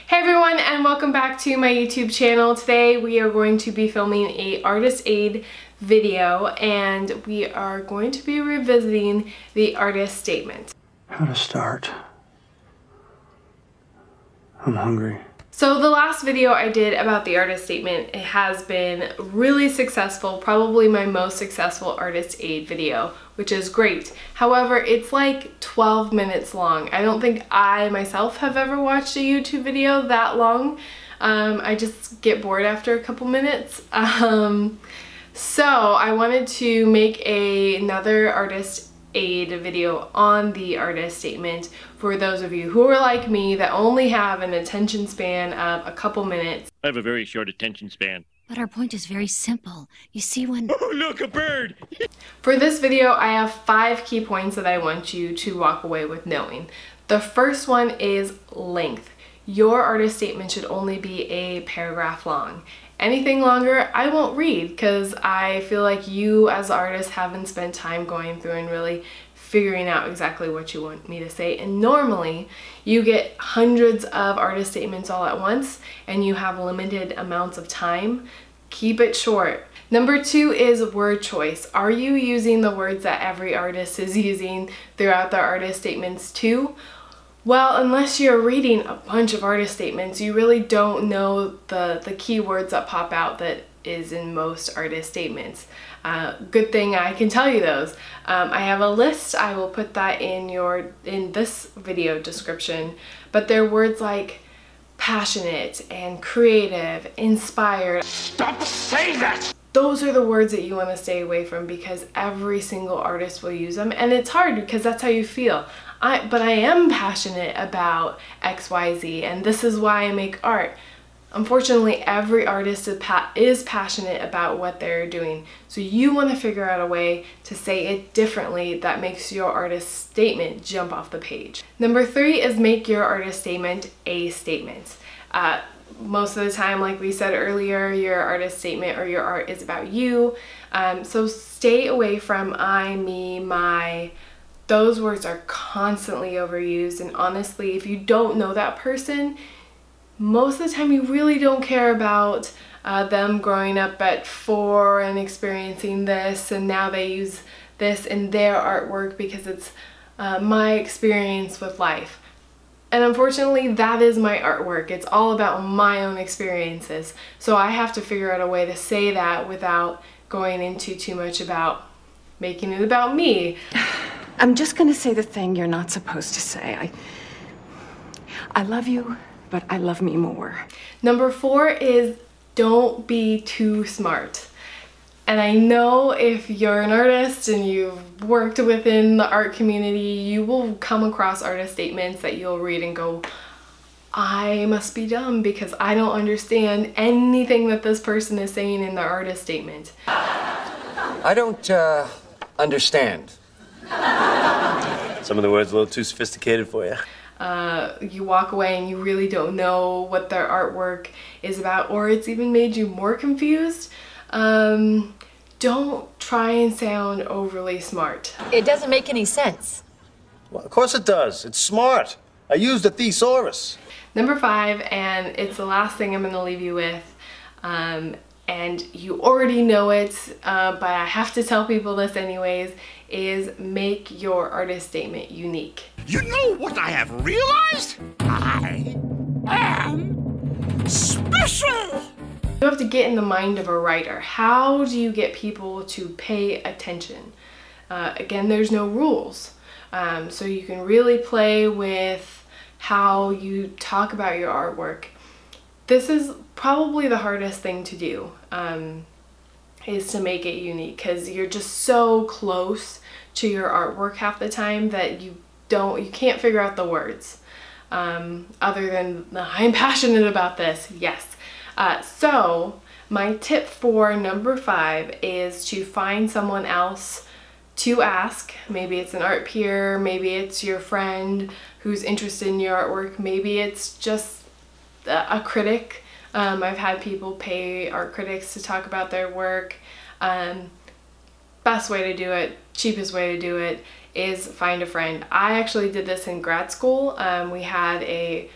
Hey everyone, and welcome back to my YouTube channel. Today we are going to be filming a artist aid video, and we are going to be revisiting the artist statement. How to start? I'm hungry. So the last video I did about the artist statement, it has been really successful, probably my most successful artist aid video, which is great. However, it's like 12 minutes long. I don't think I myself have ever watched a YouTube video that long. I just get bored after a couple minutes. So I wanted to make another artist aid video on the artist statement for those of you who are like me that only have an attention span of a couple minutes. I have a very short attention span. But our point is very simple. You see, when... Oh, look, a bird! For this video, I have 5 key points that I want you to walk away with knowing. The first one is length. Your artist statement should only be a paragraph long. Anything longer, I won't read because I feel like you as artists haven't spent time going through and really figuring out exactly what you want me to say. And normally you get hundreds of artist statements all at once and you have limited amounts of time. Keep it short. Number 2 is word choice. Are you using the words that every artist is using throughout their artist statements too? Well, unless you're reading a bunch of artist statements, you really don't know the keywords that pop out that is in most artist statements. Good thing I can tell you those. I have a list. I will put that in this video description. But they're words like passionate and creative, inspired. Stop saying that! Those are the words that you want to stay away from because every single artist will use them, and it's hard because that's how you feel. But I am passionate about XYZ, and this is why I make art. Unfortunately, every artist is passionate about what they're doing, so you want to figure out a way to say it differently that makes your artist statement jump off the page. Number 3 is make your artist statement a statement. Most of the time, like we said earlier, your artist statement or your art is about you, so stay away from I, me, my. Those words are constantly overused, and honestly, if you don't know that person, most of the time you really don't care about them growing up at 4 and experiencing this, and now they use this in their artwork because it's my experience with life. And unfortunately, that is my artwork. It's all about my own experiences. So I have to figure out a way to say that without going into too much about making it about me. I'm just gonna say the thing you're not supposed to say. I love you, but I love me more. Number 4 is don't be too smart. And I know if you're an artist and you've worked within the art community, you will come across artist statements that you'll read and go, I must be dumb because I don't understand anything that this person is saying in their artist statement. I don't understand. Some of the words a little too sophisticated for you. You walk away and you really don't know what their artwork is about, or it's even made you more confused. Don't try and sound overly smart. It doesn't make any sense. Well, of course it does. It's smart. I used the Thesaurus. Number 5, and it's the last thing I'm going to leave you with, and you already know it, but I have to tell people this anyways, is make your artist statement unique. You know what I have realized? I am special! You have to get in the mind of a writer. How do you get people to pay attention? Again, there's no rules. So you can really play with how you talk about your artwork. This is probably the hardest thing to do, is to make it unique, because you're just so close to your artwork half the time that you can't figure out the words, other than I'm passionate about this, yes. So my tip for number 5 is to find someone else to ask. Maybe it's an art peer, maybe it's your friend who's interested in your artwork, maybe it's just a critic. I've had people pay art critics to talk about their work. Best way to do it, cheapest way to do it is find a friend. I actually did this in grad school. We had a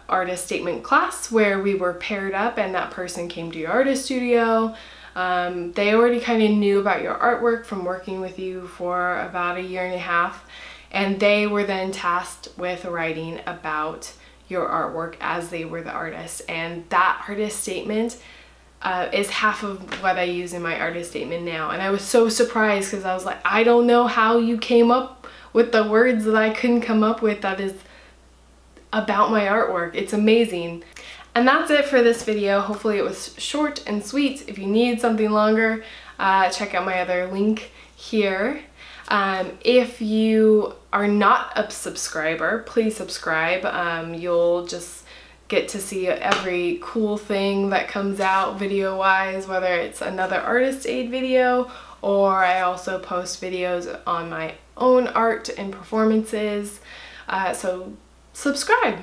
artist statement class where we were paired up and that person came to your artist studio. They already kind of knew about your artwork from working with you for about 1.5 years, and they were then tasked with writing about your artwork as they were the artist. And that artist statement is half of what I use in my artist statement now. And I was so surprised because I was like, I don't know how you came up with the words that I couldn't come up with that is about my artwork. It's amazing. And that's it for this video. Hopefully it was short and sweet. If you need something longer, check out my other link here. If you are not a subscriber, please subscribe. You'll just get to see every cool thing that comes out video-wise, whether it's another artist aid video, or I also post videos on my own art and performances. So subscribe.